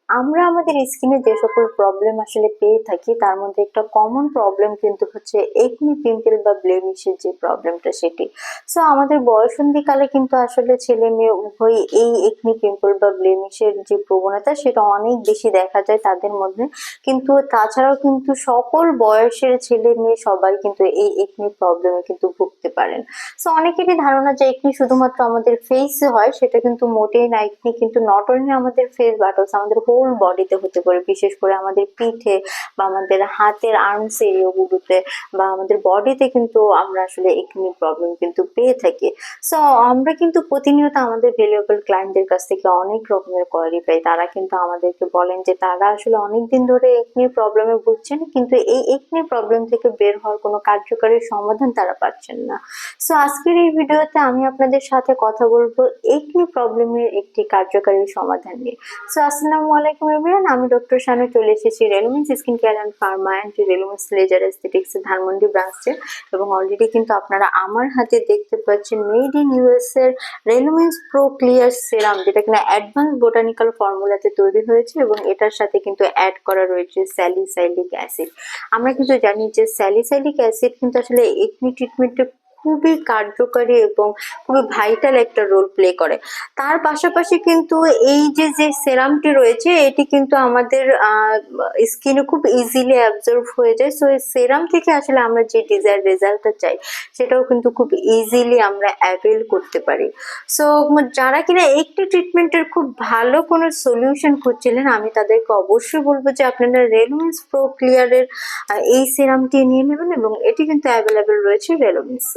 আমরা আমাদের স্কিনে যে সকল প্রবলেম আসলে পেয়ে থাকি তার মধ্যে একটা কমন প্রবলেম কিন্তু হচ্ছে একনি পিম্পল বা ব্লেমিশের যে প্রবলেমটা সেটি। সো আমাদের বয়সন্ধিকালে কিন্তু আসলে ছেলে মেয়ে উভয়ই এই একনি পিম্পল বা ব্লেমিশের যে প্রবণতা সেটা অনেক বেশি দেখা যায় তাদের মধ্যে। কিন্তু তাছাড়াও কিন্তু সকল বয়সের ছেলে মেয়ে সবাই কিন্তু এই একনি প্রবলেমে কিন্তু ভুগতে পারেন। সো অনেকেরই ধারণা যে একনি শুধুমাত্র আমাদের ফেসে হয়, সেটা কিন্তু মোটেই না। একনি কিন্তু নট অনলি আমাদের ফেস বাট অলসো আমাদের হোল বডিতে হতে পারে, বিশেষ করে আমাদের পিঠে বা আমাদের হাতের আর্মস এরিয়াগুলোতে বা আমাদের বডিতে কিন্তু আমরা আসলে একনি প্রবলেম কিন্তু পেয়ে থাকি। সো আমরা কিন্তু প্রতিনিয়ত আমাদের ভ্যালুয়েবল ক্লায়েন্টদের কাছ থেকে অনেক রকমের কোয়ারি পাই। তারা কিন্তু আমাদেরকে বলেন যে তারা আসলে অনেকদিন ধরে একনি প্রবলেমে ভুগছেন, কিন্তু এই একনি প্রবলেম থেকে বের হওয়ার কোনো কার্যকরী সমাধান তারা পাচ্ছেন না। সো আজকের এই ভিডিওতে আমি আপনাদের সাথে কথা বলবো একনি প্রবলেমের একটি কার্যকারী সমাধান নিয়ে। সো আসসালামু আলাইকুম এভরিওয়ান, আমি ডক্টর শানু চলে এসেছি Relumens skin care and pharma and Relumens laser aesthetics Dhanmondi ব্রাঞ্চে। এবং অলরেডি কিন্তু আপনারা আমার হাতে দেখতে পাচ্ছেন মেড ইন ইউএস এর রেলুমেন্স প্রো ক্লিয়ার সেরাম, যেটা কিনা অ্যাডভান্স বোটানিক্যাল ফর্মুলাতে তৈরি হয়েছে এবং এটার সাথে কিন্তু অ্যাড করা রয়েছে স্যালিসাইলিক অ্যাসিড। আমরা কিন্তু জানি যে স্যালিসাইলিক অ্যাসিড কিন্তু আসলে একনি ট্রিটমেন্টে খুবই কার্যকারী এবং খুবই ভাইটাল একটা রোল প্লে করে। তার পাশাপাশি কিন্তু এই যে যে সেরামটি রয়েছে এটি কিন্তু আমাদের স্কিনে খুব ইজিলি অ্যাবজর্ব হয়ে যায়। সো এই সেরাম থেকে আসলে আমরা যে ডিজায়ার রেজাল্টটা চাই সেটাও কিন্তু খুব ইজিলি আমরা অ্যাভেল করতে পারি। সো যারা কিনা একটি ট্রিটমেন্টের খুব ভালো কোনো সলিউশন খুঁজছিলেন, আমি তাদেরকে অবশ্যই বলবো যে আপনারা রেলুমেন্স প্রো ক্লিয়ারের এই সিরামটি নিয়ে নেবেন এবং এটি কিন্তু অ্যাভেলেবেল রয়েছে রেলুমেন্স।